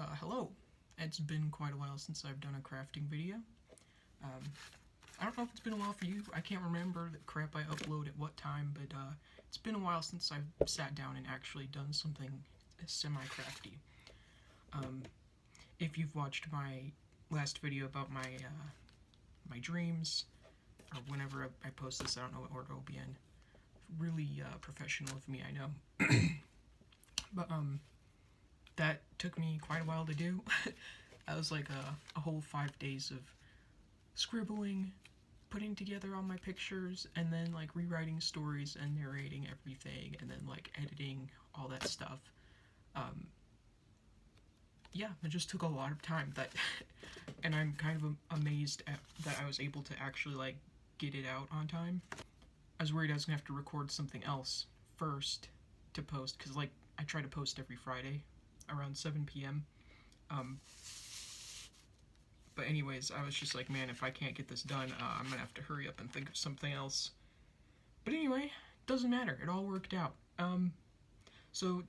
Hello. It's been quite a while since I've done a crafting video. I don't know if it's been a while for you. I can't remember the crap I upload at what time, but it's been a while since I've sat down and actually done something semi-crafty. If you've watched my last video about my my dreams, or whenever I post this, I don't know what order it'll be in. Really professional of me, I know. But that took me quite a while to do. That was like a whole 5 days of scribbling, putting together all my pictures, and then like rewriting stories and narrating everything, and then like editing all that stuff. Yeah, it just took a lot of time. And I'm kind of amazed at that I was able to actually like get it out on time. I was worried I was gonna have to record something else first to post, because like I try to post every Friday around 7 p.m. But anyways, I was just like, man, if I can't get this done, I'm gonna have to hurry up and think of something else. But anyway, doesn't matter. It all worked out. So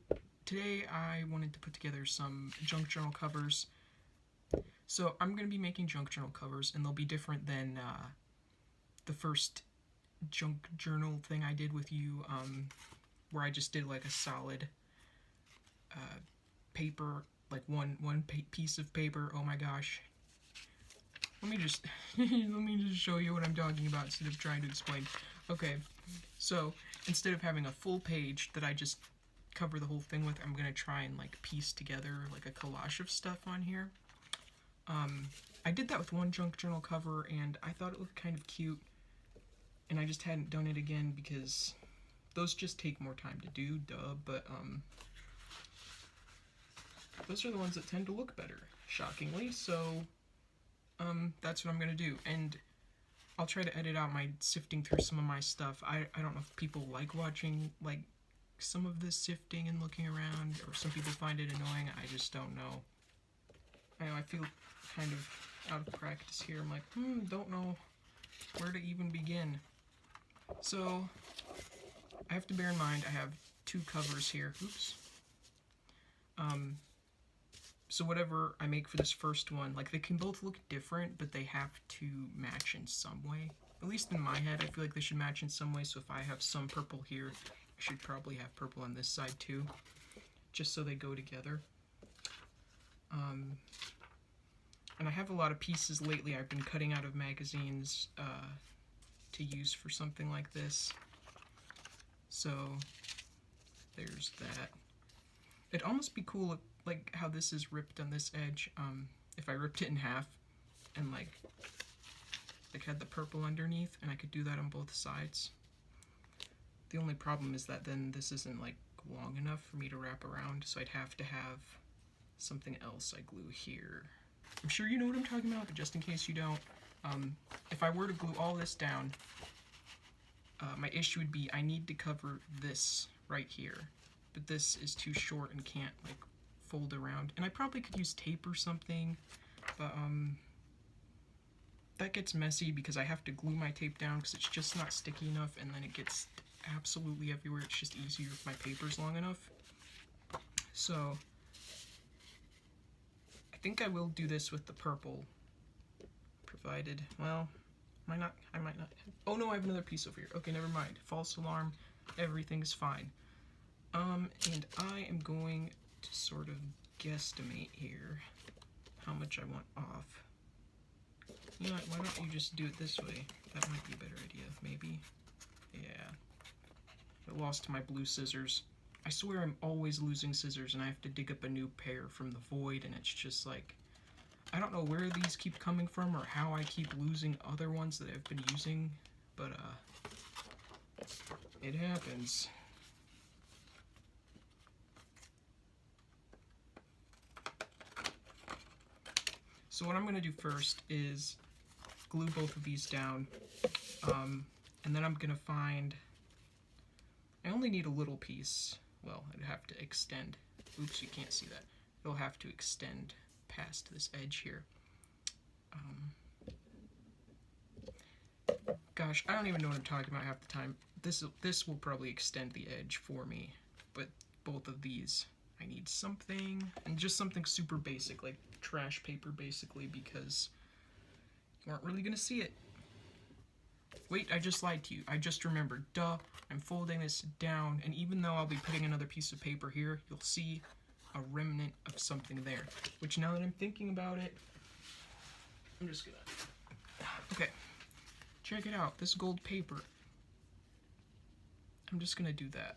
today I wanted to put together some junk journal covers. So I'm gonna be making junk journal covers, and they'll be different than the first junk journal thing I did with you, where I just did like a solid paper, like one piece of paper. Oh my gosh. Let me just show you what I'm talking about instead of trying to explain. Okay, so instead of having a full page that I just cover the whole thing with, I'm gonna try and like piece together like a collage of stuff on here. I did that with one junk journal cover, and I thought it looked kind of cute, and I just hadn't done it again because those just take more time to do, duh, but those are the ones that tend to look better, shockingly. So that's what I'm gonna do, and I'll try to edit out my sifting through some of my stuff. I don't know if people like watching like some of this sifting and looking around, or some people find it annoying. I just don't know. I know I feel kind of out of practice here. I'm like, don't know where to even begin. So I have to bear in mind I have two covers here. Oops. So whatever I make for this first one, like they can both look different, but they have to match in some way. At least in my head, I feel like they should match in some way. So if I have some purple here, I should probably have purple on this side too, just so they go together. And I have a lot of pieces lately I've been cutting out of magazines to use for something like this. So there's that. It'd almost be cool if, like how this is ripped on this edge, if I ripped it in half and like had the purple underneath, and I could do that on both sides. The only problem is that then this isn't like long enough for me to wrap around, so I'd have to have something else I glue here. I'm sure you know what I'm talking about, but just in case you don't, if I were to glue all this down, my issue would be I need to cover this right here, but this is too short and can't like fold around. And I probably could use tape or something, but that gets messy because I have to glue my tape down because it's just not sticky enough, and then it gets absolutely everywhere. It's just easier if my paper's long enough. So I think I will do this with the purple, provided, well, I might not. Oh no, I have another piece over here. Okay, never mind. False alarm. Everything's fine. And I am going to sort of guesstimate here how much I want off. You know what, why don't you just do it this way? That might be a better idea, maybe. Yeah. I lost my blue scissors. I swear I'm always losing scissors, and I have to dig up a new pair from the void, and it's just like, I don't know where these keep coming from or how I keep losing other ones that I've been using, but it happens. So what I'm going to do first is glue both of these down, and then I'm going to find, I only need a little piece. Well, I'd have to extend. Oops, you can't see that. It'll have to extend past this edge here. Gosh, I don't even know what I'm talking about half the time. This will probably extend the edge for me, but both of these I need something, and just something super basic, like trash paper basically, because you aren't really gonna see it. Wait, I just lied to you. I just remembered. Duh, I'm folding this down, and even though I'll be putting another piece of paper here, you'll see a remnant of something there. Which, now that I'm thinking about it, I'm just gonna... Okay, check it out, this gold paper. I'm just gonna do that.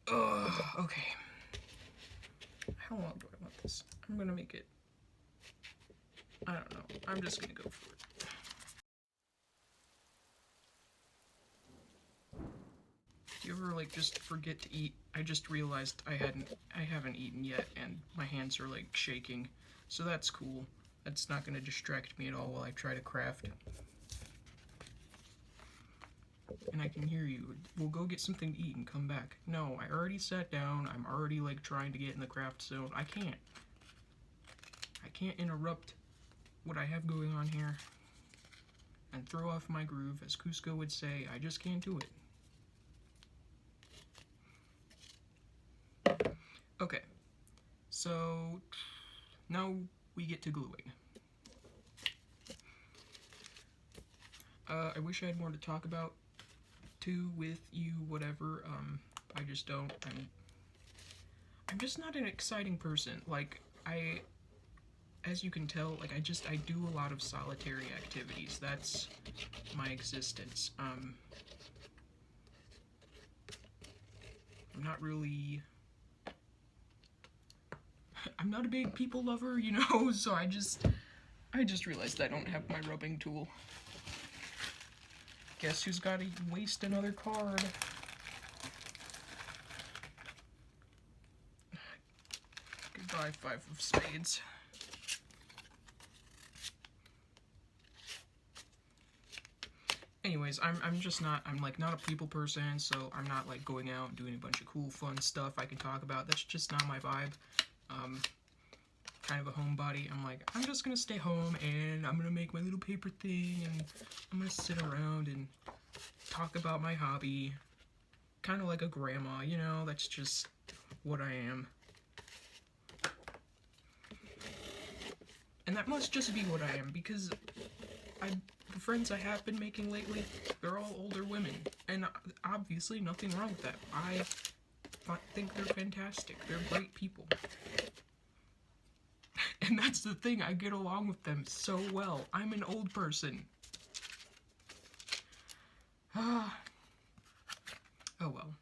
Ugh, okay. How long do I want this? I'm gonna make it... I don't know. I'm just gonna go for it. Do you ever like just forget to eat? I just realized I haven't eaten yet, and my hands are like shaking. So that's cool. That's not gonna distract me at all while I try to craft. And I can hear you. We'll go get something to eat and come back. No, I already sat down. I'm already like trying to get in the craft zone. I can't interrupt what I have going on here and throw off my groove, as Cusco would say. I just can't do it. Okay, so now we get to gluing. I wish I had more to talk about too with you, whatever. I just don't. I'm just not an exciting person. Like, as you can tell, like, I do a lot of solitary activities. That's my existence. I'm not really... I'm not a big people lover, you know, so I just realized I don't have my rubbing tool. Guess who's gotta waste another card? Goodbye, 5 of spades. Anyways, I'm just not, I'm like not a people person, so I'm not like going out and doing a bunch of cool fun stuff I can talk about. That's just not my vibe. Kind of a homebody. I'm like, I'm just gonna stay home and I'm gonna make my little paper thing and I'm gonna sit around and talk about my hobby. Kind of like a grandma, you know, that's just what I am. And that must just be what I am, because the friends I have been making lately, they're all older women. And obviously nothing wrong with that. I think they're fantastic. They're great people. And that's the thing, I get along with them so well. I'm an old person. Oh well.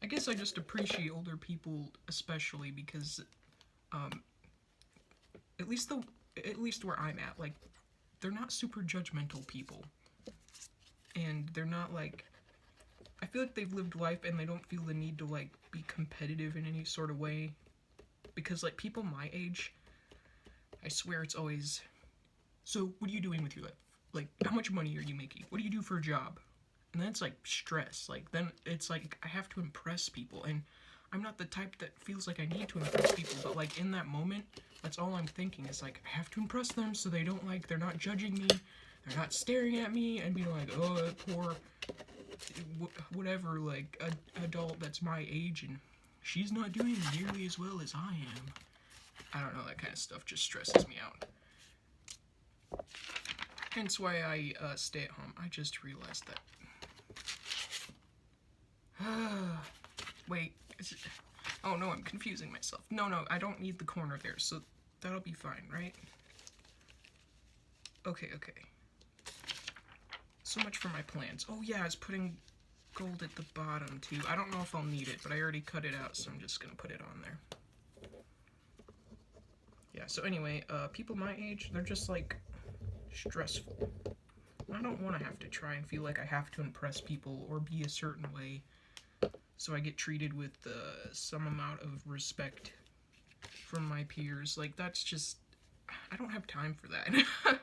I guess I just appreciate older people especially because, at least where I'm at, like, they're not super judgmental people. And they're not like, I feel like they've lived life and they don't feel the need to like be competitive in any sort of way. Because, like, people my age, I swear it's always, so, what are you doing with your life? Like, how much money are you making? What do you do for a job? And then it's, like, stress. Like, then it's, like, I have to impress people. And I'm not the type that feels like I need to impress people. But, like, in that moment, that's all I'm thinking. Is, like, I have to impress them so they don't, like, they're not judging me. They're not staring at me and being like, oh, that poor, whatever, like, adult that's my age and she's not doing nearly as well as I am. I don't know, that kind of stuff just stresses me out. Hence why I stay at home. I just realized that. Wait, is it... Oh no, I'm confusing myself. No, I don't need the corner there, so that'll be fine, right? Okay. So much for my plans. Oh yeah, I was putting gold at the bottom too. I don't know if I'll need it, but I already cut it out, so I'm just gonna put it on there. Yeah, so anyway, people my age, they're just like stressful. I don't want to have to try and feel like I have to impress people or be a certain way, so I get treated with some amount of respect from my peers. Like, that's just, I don't have time for that.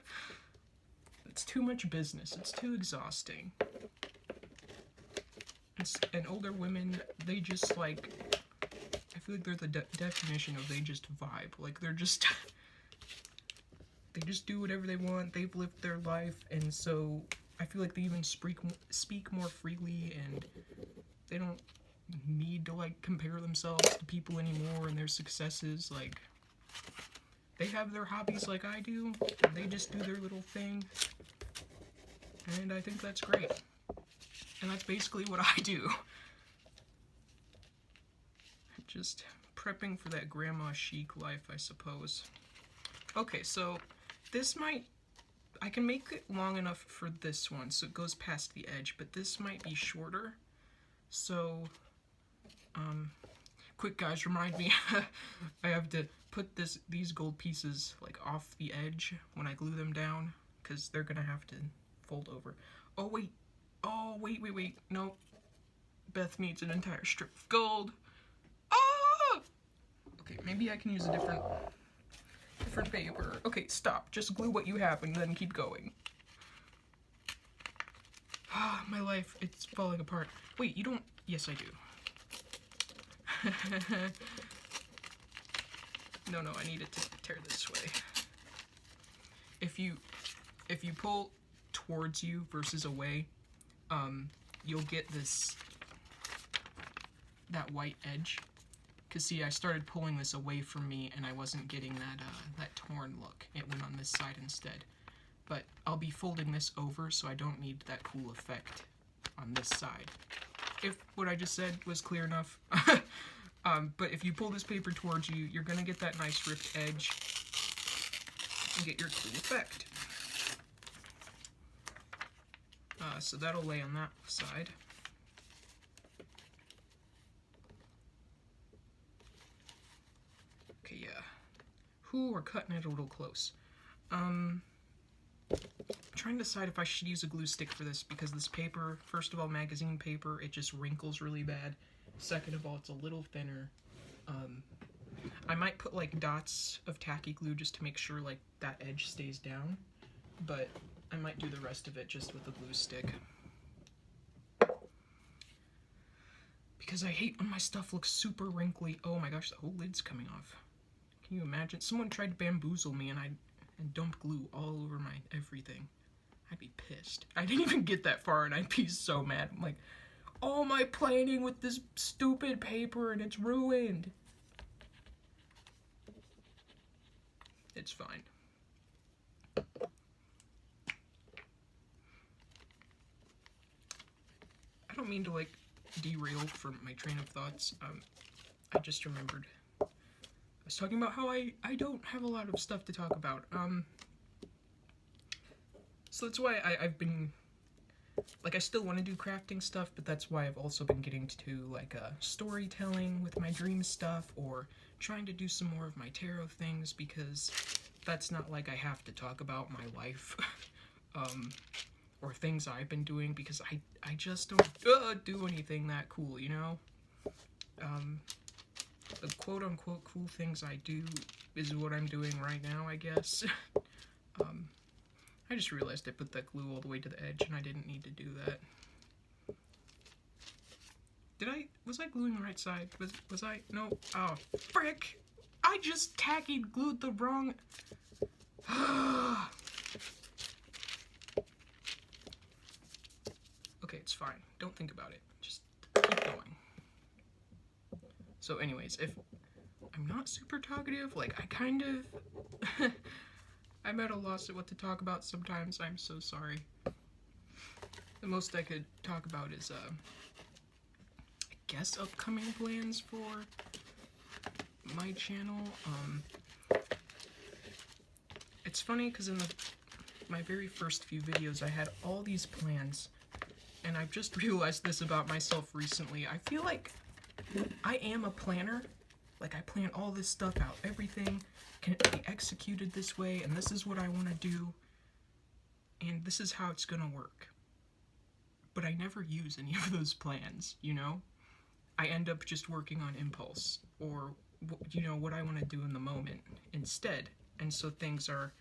It's too much business. It's too exhausting. And older women, they just, like, I feel like they're the definition of they just vibe. Like, they're just, they just do whatever they want. They've lived their life, and so I I feel like they even speak more freely, and they don't need to like compare themselves to people anymore and their successes. Like, they have their hobbies like I do, and they just do their little thing, and I think that's great. And that's basically what I do. Just prepping for that grandma chic life, I suppose. Okay, so this might, I can make it long enough for this one so it goes past the edge, but this might be shorter. So, quick guys, remind me, I have to put these gold pieces like off the edge when I glue them down, because they're gonna have to fold over. Oh wait, no, Beth needs an entire strip of gold. Ah! Okay, maybe I can use a different paper. Okay, stop, just glue what you have and then keep going. Ah, my life, it's falling apart. Wait, you don't, yes I do. No, I need it to tear this way. If you pull towards you versus away, you'll get that white edge. Cause see, I started pulling this away from me and I wasn't getting that torn look. It went on this side instead. But I'll be folding this over so I don't need that cool effect on this side. If what I just said was clear enough. But if you pull this paper towards you, you're gonna get that nice ripped edge and get your cool effect. So that'll lay on that side. Okay, yeah. We're cutting it a little close. I'm trying to decide if I should use a glue stick for this, because this paper, first of all, magazine paper, it just wrinkles really bad. Second of all, it's a little thinner. I might put like dots of tacky glue just to make sure like that edge stays down, but I might do the rest of it just with a glue stick. Because I hate when my stuff looks super wrinkly. Oh my gosh, the whole lid's coming off. Can you imagine? Someone tried to bamboozle me and dump glue all over my everything. I'd be pissed. I didn't even get that far and I'd be so mad. I'm like, all my planning with this stupid paper and it's ruined. It's fine. I don't mean to like derail from my train of thoughts. I just remembered. I was talking about how I don't have a lot of stuff to talk about. So that's why I've been, like, I still want to do crafting stuff, but that's why I've also been getting to like storytelling with my dream stuff, or trying to do some more of my tarot things, because that's not like I have to talk about my life or things I've been doing, because I just don't do anything that cool, you know? The quote-unquote cool things I do is what I'm doing right now, I guess. I just realized I put that glue all the way to the edge and I didn't need to do that. Was I gluing the right side? Was I? No. Oh, frick! I just tacky glued the wrong... Okay, it's fine. Don't think about it. Just keep going. So anyways, if I'm not super talkative, like I kind of... I'm at a loss at what to talk about sometimes. I'm so sorry. The most I could talk about is, I guess, upcoming plans for my channel. It's funny because in my very first few videos, I had all these plans, and I've just realized this about myself recently. I feel like I am a planner. Like, I plan all this stuff out. Everything can be executed this way, and this is what I want to do, and this is how it's gonna work. But I never use any of those plans, you know? I end up just working on impulse, or, you know, what I want to do in the moment instead. And so things are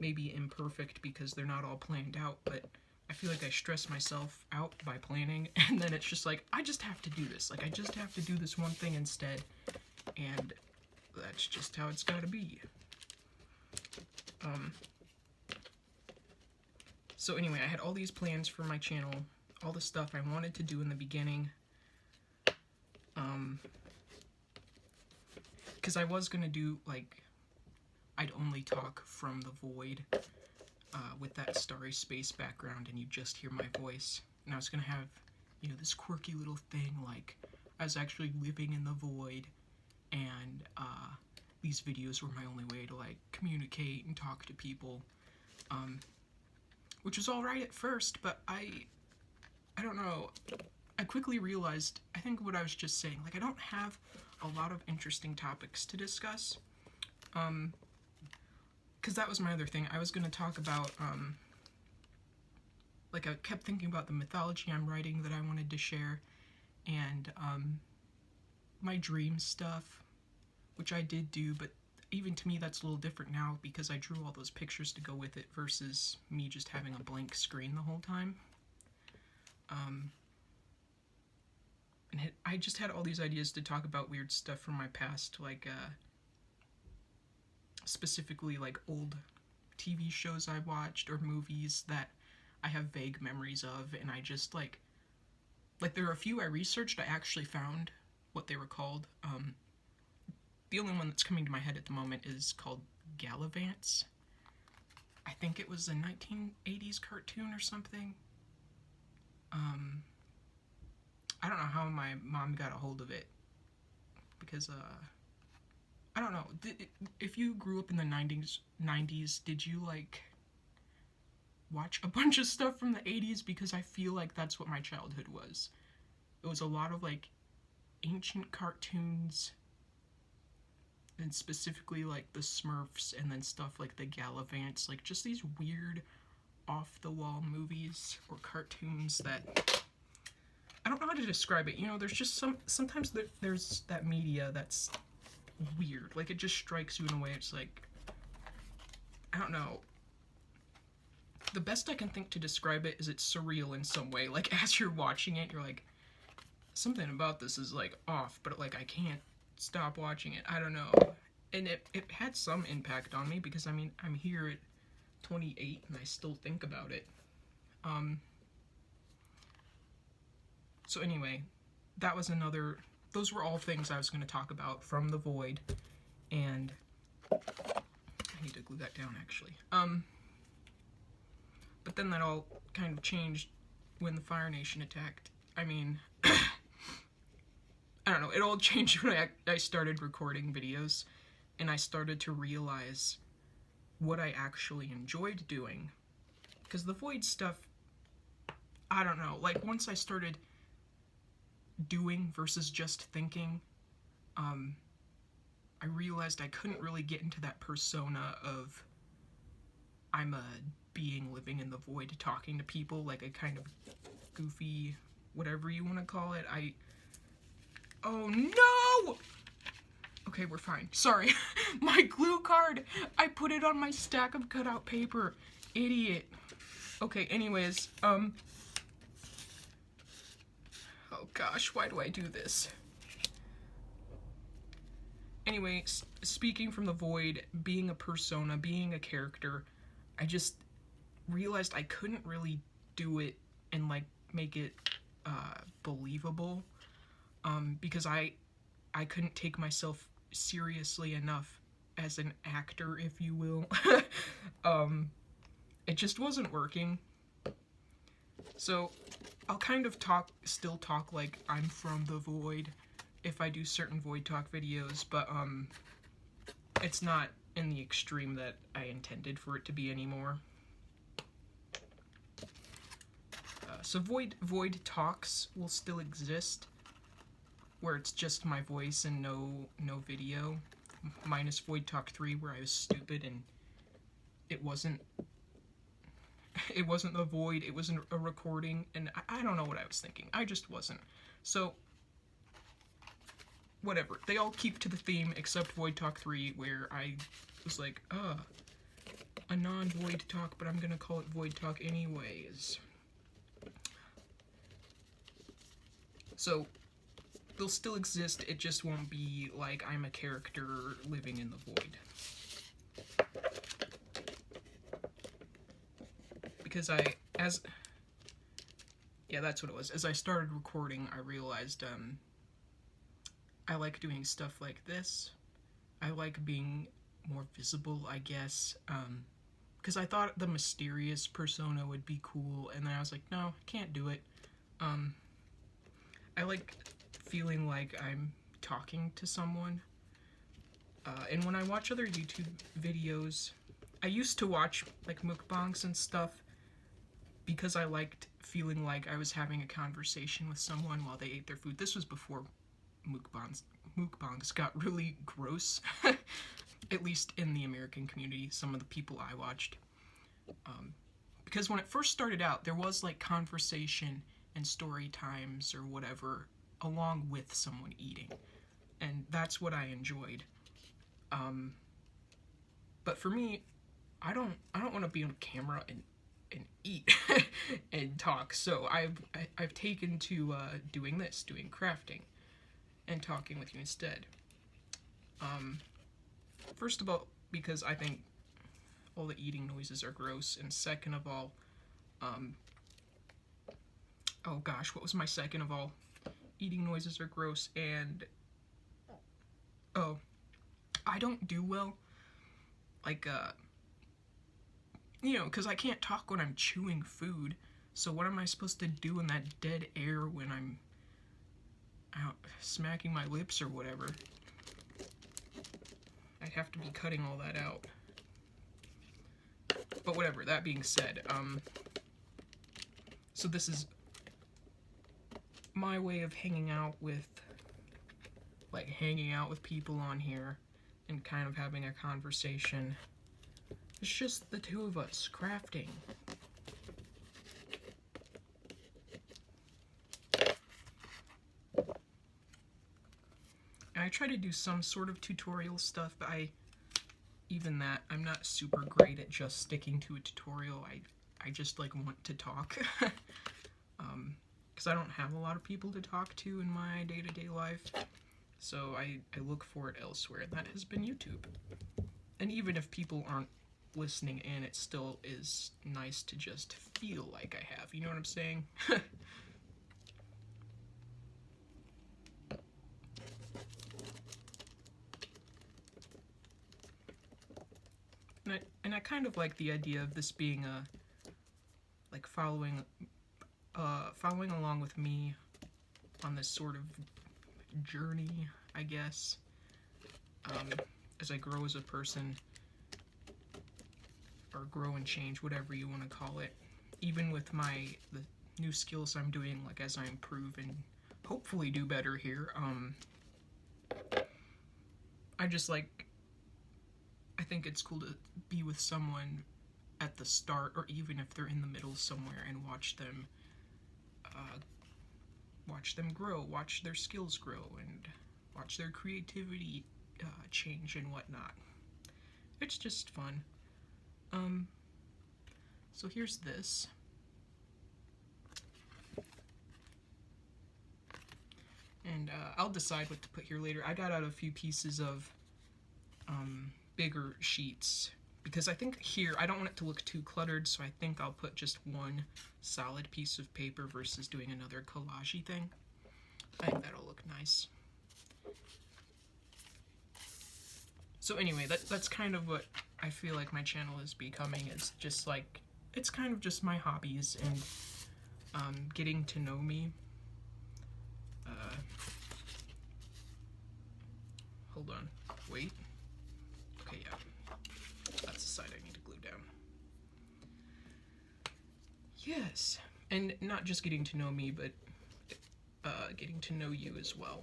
maybe imperfect because they're not all planned out, but I feel like I stress myself out by planning, and then it's just like, I just have to do this. Like, I just have to do this one thing instead, and that's just how it's gotta be. So anyway, I had all these plans for my channel, all the stuff I wanted to do in the beginning. Because I was gonna do, like, I'd only talk from the void with that starry space background, and you just hear my voice. And I was gonna have, you know, this quirky little thing, like, I was actually living in the void, and these videos were my only way to, like, communicate and talk to people. Which was alright at first, but I don't know, I quickly realized, I think what I was just saying, like, I don't have a lot of interesting topics to discuss, because that was my other thing. I was going to talk about, like, I kept thinking about the mythology I'm writing that I wanted to share, and my dream stuff, which I did do, but even to me that's a little different now because I drew all those pictures to go with it versus me just having a blank screen the whole time. And I just had all these ideas to talk about weird stuff from my past, like specifically like old TV shows I watched or movies that I have vague memories of, and I just like there are a few I researched. I actually found what they were called. The only one that's coming to my head at the moment is called Gallivants. I think it was a 1980s cartoon or something. I don't know how my mom got a hold of it, because I don't know, if you grew up in the 90s, did you like watch a bunch of stuff from the 80s? Because I feel like that's what my childhood was. It was a lot of like ancient cartoons, and specifically like the Smurfs, and then stuff like the Gallivants, like just these weird off-the-wall movies or cartoons that I don't know how to describe it. You know, there's just sometimes there's that media that's weird. Like, it just strikes you in a way, it's like, I don't know. The best I can think to describe it is it's surreal in some way. Like, as you're watching it, you're like, something about this is, like, off, but, like, I can't stop watching it. I don't know. And it had some impact on me, because, I mean, I'm here at 28, and I still think about it. So anyway, that was those were all things I was going to talk about from the void, and I need to glue that down, actually. But then that all kind of changed when the Fire Nation attacked. I mean, I don't know, it all changed when I started recording videos, and I started to realize what I actually enjoyed doing. Because the void stuff, I don't know, like, once I started doing versus just thinking, I realized I couldn't really get into that persona of I'm a being living in the void talking to people, like a kind of goofy, whatever you want to call it. Oh no! Okay, we're fine. Sorry. My glue card! I put it on my stack of cutout paper. Idiot. Okay, anyways, oh gosh, why do I do this? Anyway, speaking from the void, being a persona, being a character, I just realized I couldn't really do it and, like, make it believable, because I couldn't take myself seriously enough as an actor, if you will. It just wasn't working. So I'll kind of still talk like I'm from the void if I do certain void talk videos, but it's not in the extreme that I intended for it to be anymore. So void talks will still exist, where it's just my voice and no video, minus Void Talk 3, where I was stupid and it wasn't the void, it wasn't a recording, and I don't know what I was thinking. I just wasn't. So, whatever. They all keep to the theme except Void Talk 3, where I was like, a non-void talk, but I'm gonna call it Void Talk anyways. So, they'll still exist, it just won't be like I'm a character living in the void. Because I as yeah, that's what it was. As I started recording, I realized I like doing stuff like this. I like being more visible, I guess. Because I thought the mysterious persona would be cool, and then I was like, no, I can't do it. I like feeling like I'm talking to someone. And when I watch other YouTube videos, I used to watch like mukbangs and stuff because I liked feeling like I was having a conversation with someone while they ate their food. This was before mukbangs got really gross, at least in the American community, some of the people I watched. Because when it first started out, there was like conversation and story times or whatever along with someone eating, and that's what I enjoyed. But for me, I don't want to be on camera and eat and talk. So I've taken to doing this, doing crafting, and talking with you instead. First of all, because I think all the eating noises are gross, and second of all, oh gosh, what was my second of all? Eating noises are gross, and oh, I don't do well, like, you know, because I can't talk when I'm chewing food, so what am I supposed to do in that dead air when I'm out smacking my lips or whatever? I'd have to be cutting all that out. But whatever, that being said, so this is my way of hanging out with people on here and kind of having a conversation. It's just the two of us crafting. And I try to do some sort of tutorial stuff, but even that, I'm not super great at just sticking to a tutorial. I just like want to talk. Because I don't have a lot of people to talk to in my day-to-day life. So I look for it elsewhere, and that has been YouTube. And even if people aren't listening in, it still is nice to just feel like I have. You know what I'm saying? And I kind of like the idea of this being a, like, following along with me on this sort of journey, I guess, as I grow as a person, or grow and change, whatever you want to call it. Even with the new skills I'm doing, like as I improve and hopefully do better here, I think it's cool to be with someone at the start, or even if they're in the middle somewhere, and watch them grow, watch their skills grow, and watch their creativity change and whatnot. It's just fun. So here's this. And I'll decide what to put here later. I got out a few pieces of bigger sheets, because I think here, I don't want it to look too cluttered, so I think I'll put just one solid piece of paper versus doing another collage-y thing. I think that'll look nice. So anyway, that's kind of what I feel like my channel is becoming. It's just like, it's kind of just my hobbies and getting to know me. Hold on, wait. Okay, yeah. That's the side I need to glue down. Yes, and not just getting to know me, but getting to know you as well.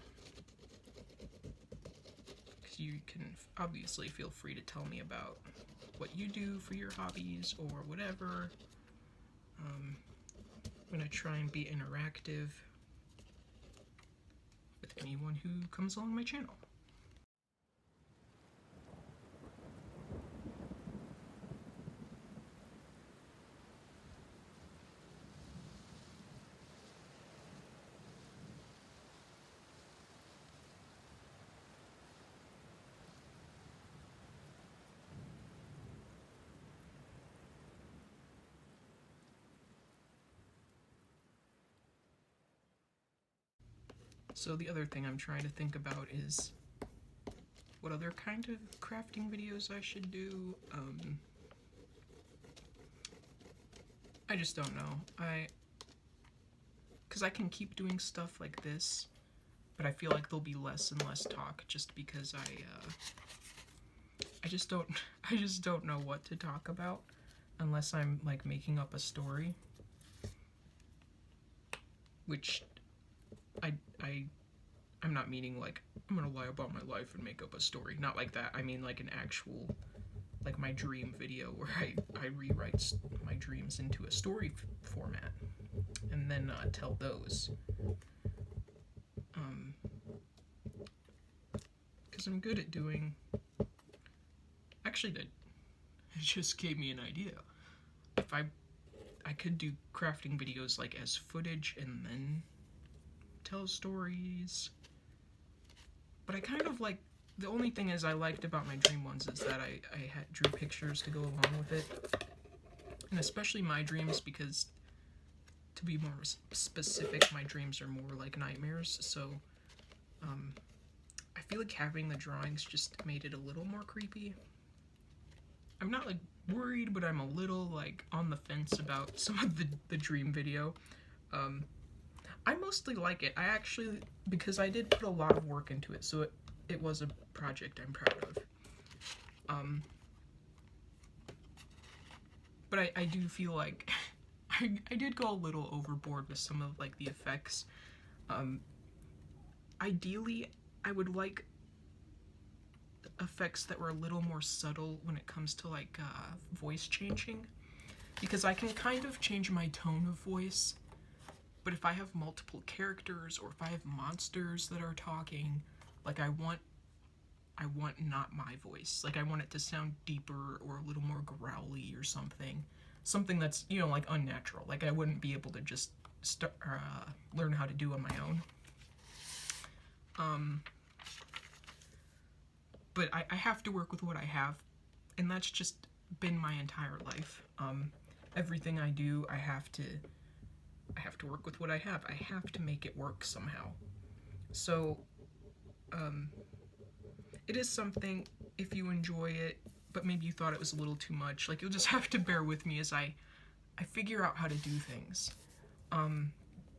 Because you can obviously feel free to tell me about what you do for your hobbies or whatever. I'm going to try and be interactive with anyone who comes along my channel. So the other thing I'm trying to think about is what other kind of crafting videos I should do. I just don't know. Because I can keep doing stuff like this, but I feel like there'll be less and less talk just because I just don't know what to talk about unless I'm like making up a story, which I'm not meaning like I'm gonna lie about my life and make up a story. Not like that. I mean like an actual, like my dream video where I rewrite my dreams into a story format and then tell those. Because I'm good at doing. Actually, it just gave me an idea. If I could do crafting videos like as footage and then tell stories. But I kind of like, the only thing is I liked about my dream ones is that I drew pictures to go along with it. And especially my dreams, because to be more specific, my dreams are more like nightmares. So I feel like having the drawings just made it a little more creepy. I'm not like worried, but I'm a little like on the fence about some of the dream video. I mostly like it. I actually, because I did put a lot of work into it, so it was a project I'm proud of. But I do feel like I did go a little overboard with some of like the effects. Ideally, I would like effects that were a little more subtle when it comes to like voice changing, because I can kind of change my tone of voice. But if I have multiple characters or if I have monsters that are talking, like I want not my voice. Like I want it to sound deeper or a little more growly or something. Something that's, you know, like unnatural. Like I wouldn't be able to just learn how to do on my own. But I have to work with what I have, and that's just been my entire life. Everything I do, I have to work with what I have. I have to make it work somehow. So, it is something, if you enjoy it, but maybe you thought it was a little too much, like you'll just have to bear with me as I figure out how to do things.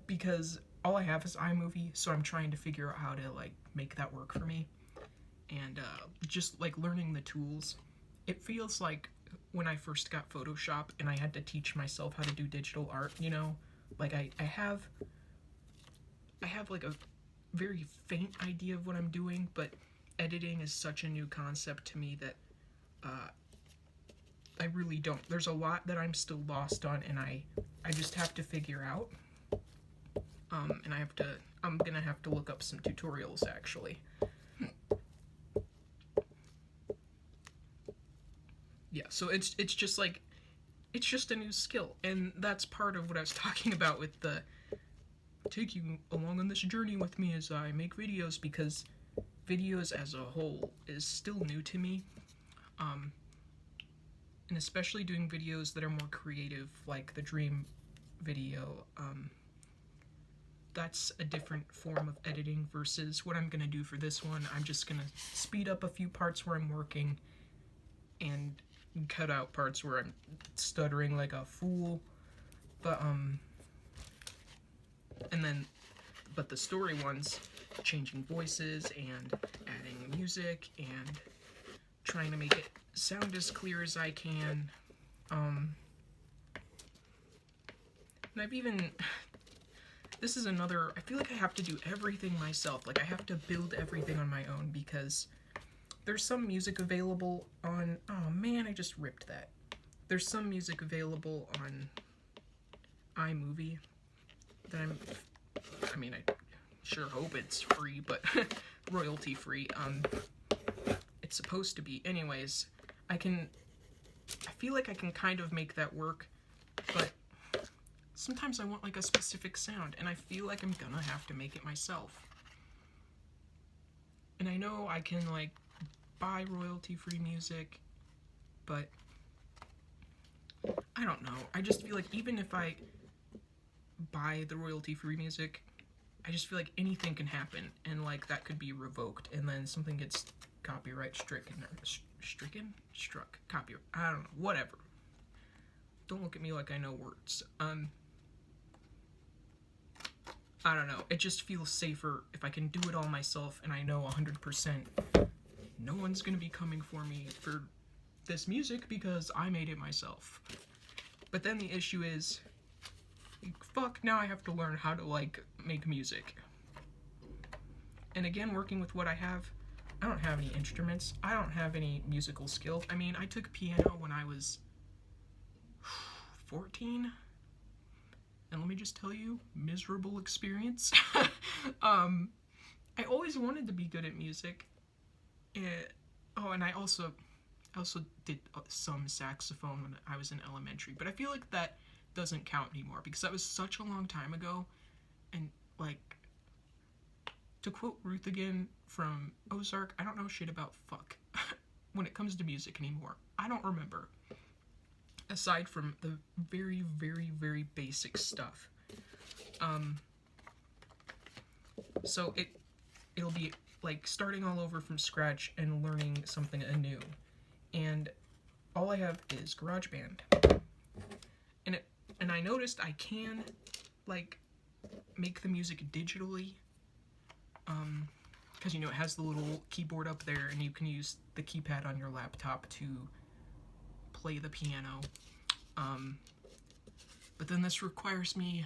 Because all I have is iMovie, so I'm trying to figure out how to like make that work for me. And just like learning the tools, it feels like when I first got Photoshop and I had to teach myself how to do digital art, you know, like I have like a very faint idea of what I'm doing, but editing is such a new concept to me that I really don't. There's a lot that I'm still lost on, and I just have to figure out. And I'm gonna have to look up some tutorials actually. Yeah, so it's just like, it's just a new skill, and that's part of what I was talking about with the take you along on this journey with me as I make videos, because videos as a whole is still new to me, and especially doing videos that are more creative, like the dream video. That's a different form of editing versus what I'm gonna do for this one. I'm just gonna speed up a few parts where I'm working and cut out parts where I'm stuttering like a fool. But but the story ones, changing voices and adding music and trying to make it sound as clear as I can. And I've even, this is another, I feel like I have to do everything myself. Like I have to build everything on my own, because there's some music available on, oh man, I just ripped that. There's some music available on iMovie that I mean, I sure hope it's free, but royalty free. It's supposed to be. Anyways, I feel like I can kind of make that work, but sometimes I want like a specific sound, and I feel like I'm gonna have to make it myself. And I know I can like buy royalty-free music, but I don't know. I just feel like even if I buy the royalty-free music, I just feel like anything can happen, and like that could be revoked, and then something gets copyright stricken or struck copyright. I don't know, whatever. Don't look at me like I know words. I don't know. It just feels safer if I can do it all myself, and I know 100% no one's gonna be coming for me for this music because I made it myself. But then the issue is, fuck, now I have to learn how to, like, make music. And again, working with what I have, I don't have any instruments. I don't have any musical skill. I mean, I took piano when I was 14. And let me just tell you, miserable experience. I always wanted to be good at music. And I also did some saxophone when I was in elementary. But I feel like that doesn't count anymore because that was such a long time ago. And, like, to quote Ruth again from Ozark, I don't know shit about fuck when it comes to music anymore. I don't remember. Aside from the very, very, very basic stuff. So it'll be like starting all over from scratch and learning something anew. And all I have is GarageBand. And I noticed I can, like, make the music digitally. Because, you know, it has the little keyboard up there, and you can use the keypad on your laptop to play the piano. But then this requires me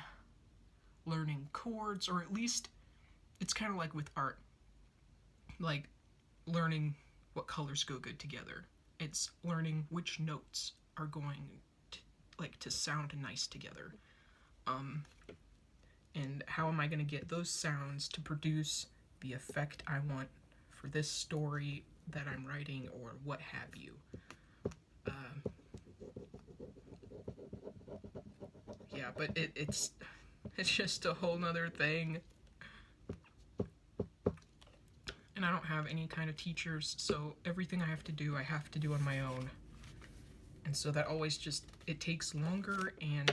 learning chords, or at least it's kind of like with art, like learning what colors go good together. It's learning which notes are going to sound nice together. And how am I going to get those sounds to produce the effect I want for this story that I'm writing, or what have you. Yeah, but it's just a whole nother thing. And I don't have any kind of teachers, so everything I have to do on my own. And so that always just, it takes longer, and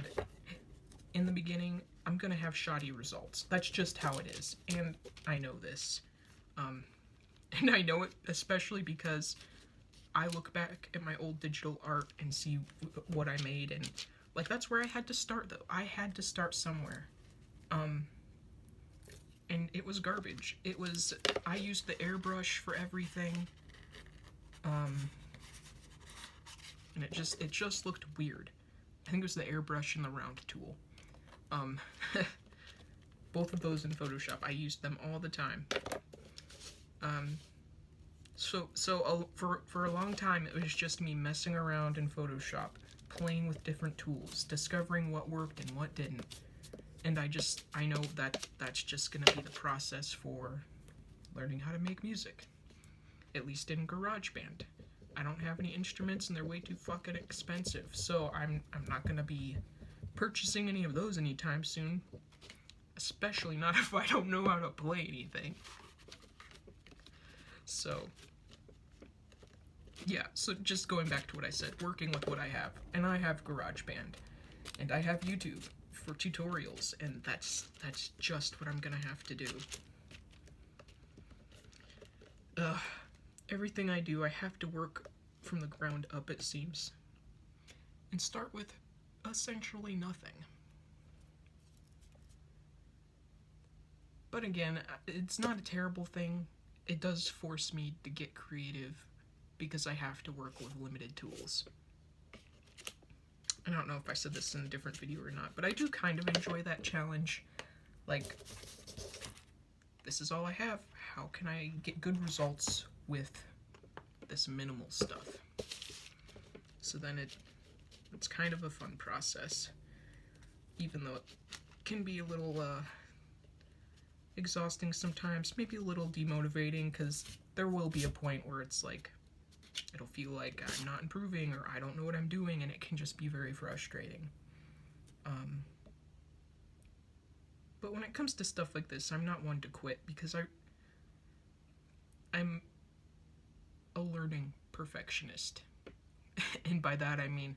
in the beginning, I'm gonna have shoddy results. That's just how it is, and I know this. And I know it especially because I look back at my old digital art and see what I made, and like that's where I had to start though. I had to start somewhere. And it was garbage. I used the airbrush for everything. And it just looked weird. I think it was the airbrush and the round tool. Both of those in Photoshop. I used them all the time. For a long time, it was just me messing around in Photoshop, playing with different tools, discovering what worked and what didn't. And I know that that's just gonna be the process for learning how to make music. At least in GarageBand. I don't have any instruments, and they're way too fucking expensive, so I'm not gonna be purchasing any of those anytime soon. Especially not if I don't know how to play anything. So, yeah, so just going back to what I said, working with what I have. And I have GarageBand. And I have YouTube for tutorials, and that's just what I'm gonna have to do. Everything I do, I have to work from the ground up, it seems. And start with essentially nothing. But again, it's not a terrible thing. It does force me to get creative because I have to work with limited tools. I don't know if I said this in a different video or not, but I do kind of enjoy that challenge. Like, this is all I have. How can I get good results with this minimal stuff? So then it's kind of a fun process, even though it can be a little exhausting sometimes, maybe a little demotivating, because there will be a point where it's like, it'll feel like I'm not improving, or I don't know what I'm doing, and it can just be very frustrating. But when it comes to stuff like this, I'm not one to quit, because I'm a learning perfectionist. And by that I mean,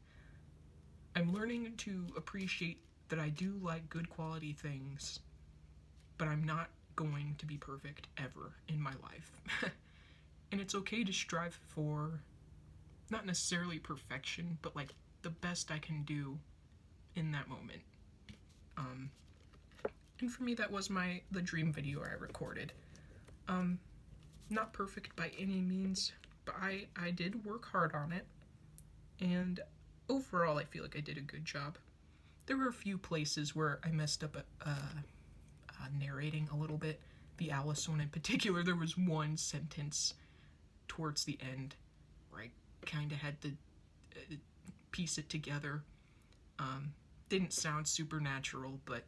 I'm learning to appreciate that I do like good quality things, but I'm not going to be perfect ever in my life. And it's okay to strive for not necessarily perfection, but like the best I can do in that moment. And for me, that was the dream video I recorded. Not perfect by any means, but I did work hard on it, and overall I feel like I did a good job. There were a few places where I messed up narrating a little bit. The Alice one in particular, there was one sentence towards the end where I kind of had to piece it together. Didn't sound supernatural, but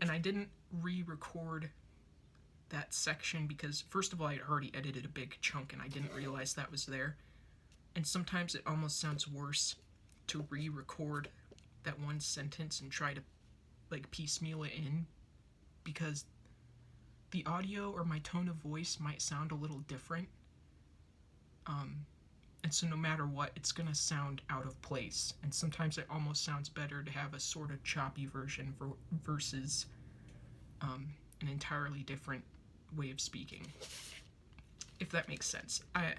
and I didn't re-record that section because, first of all, I had already edited a big chunk and I didn't realize that was there. And sometimes it almost sounds worse to re-record that one sentence and try to like piecemeal it in, because the audio or my tone of voice might sound a little different. And so no matter what, it's gonna sound out of place. And sometimes it almost sounds better to have a sort of choppy version versus an entirely different way of speaking. If that makes sense. I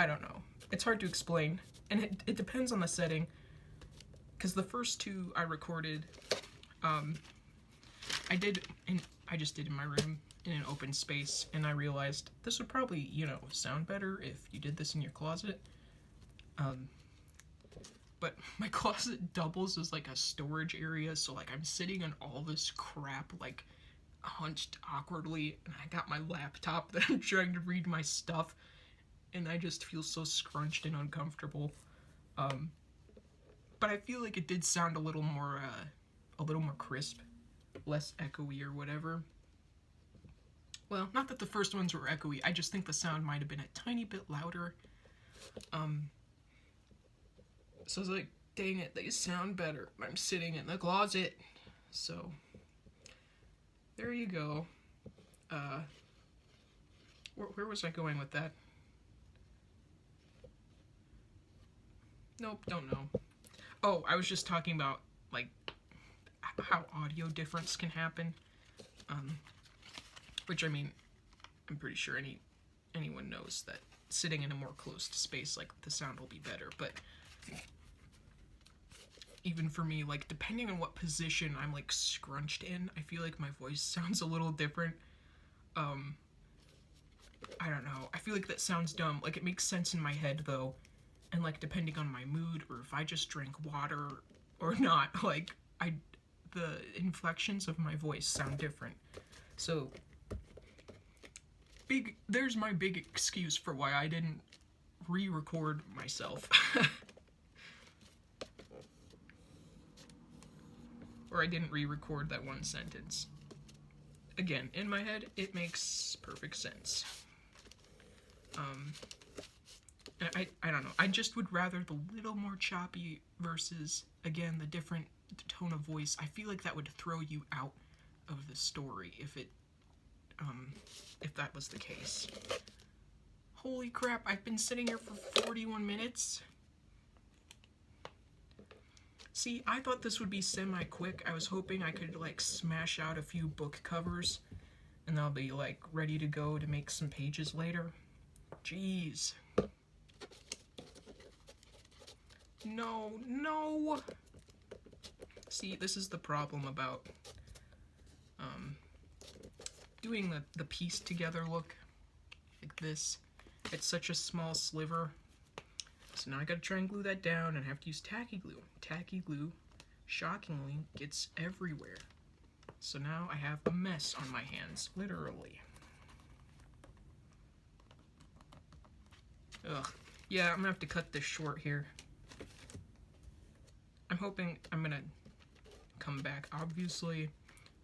don't know. It's hard to explain. And it depends on the setting. Because the first two I recorded, I just did in my room in an open space, and I realized this would probably, sound better if you did this in your closet. But my closet doubles as like a storage area, so like I'm sitting in all this crap, like hunched awkwardly, and I got my laptop that I'm trying to read my stuff, and I just feel so scrunched and uncomfortable. But I feel like it did sound a little more crisp, less echoey or whatever. Well, not that the first ones were echoey, I just think the sound might have been a tiny bit louder. So I was like, dang it, they sound better. I'm sitting in the closet. So, there you go. Where was I going with that? Nope, don't know. Oh, I was just talking about, like, how audio difference can happen. Which, I mean, I'm pretty sure anyone knows that sitting in a more closed space, like, the sound will be better. But even for me, like, depending on what position I'm, like, scrunched in, I feel like my voice sounds a little different. I don't know. I feel like that sounds dumb. Like, it makes sense in my head, though. And, like, depending on my mood, or if I just drank water or not, like, the inflections of my voice sound different. So, there's my big excuse for why I didn't re-record myself. Or I didn't re-record that one sentence. Again, in my head, it makes perfect sense. And I don't know. I just would rather the little more choppy versus, again, the different tone of voice. I feel like that would throw you out of the story if that was the case. Holy crap, I've been sitting here for 41 minutes. See, I thought this would be semi-quick. I was hoping I could, like, smash out a few book covers, and I'll be, like, ready to go to make some pages later. Jeez. No. See, this is the problem about doing the piece together look like this. It's such a small sliver. So now I gotta try and glue that down, and I have to use tacky glue. Tacky glue, shockingly, gets everywhere. So now I have a mess on my hands, literally. Ugh. Yeah, I'm gonna have to cut this short here. I'm hoping I'm gonna come back, obviously,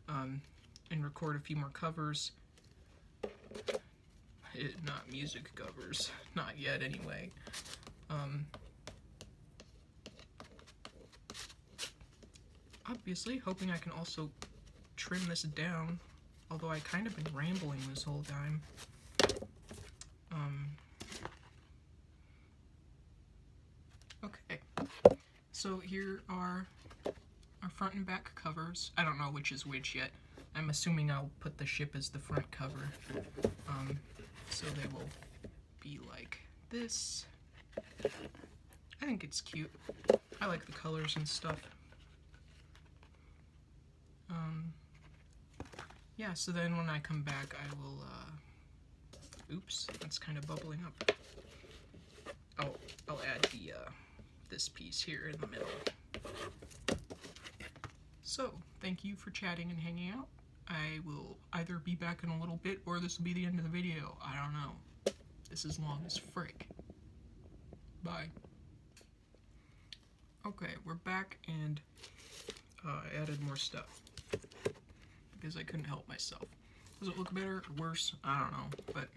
and record a few more covers. Not music covers. Not yet, anyway. Obviously, hoping I can also trim this down, although I kind of been rambling this whole time. Okay, so here are our front and back covers. I don't know which is which yet. I'm assuming I'll put the ship as the front cover. So they will be like this. I think it's cute. I like the colors and stuff. Yeah, so then when I come back, I will, oops, that's kind of bubbling up. I'll add the, this piece here in the middle. So, thank you for chatting and hanging out. I will either be back in a little bit, or this will be the end of the video. I don't know. This is long as frick. Bye. Okay, we're back, and I added more stuff because I couldn't help myself. Does it look better or worse? I don't know, but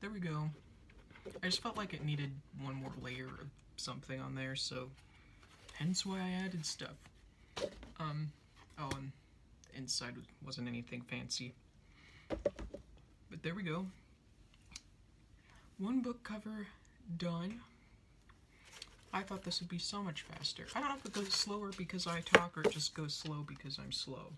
there we go. I just felt like it needed one more layer of something on there, so hence why I added stuff. Oh, and the inside wasn't anything fancy. But there we go. One book cover done. I thought this would be so much faster. I don't know if it goes slower because I talk or it just goes slow because I'm slow.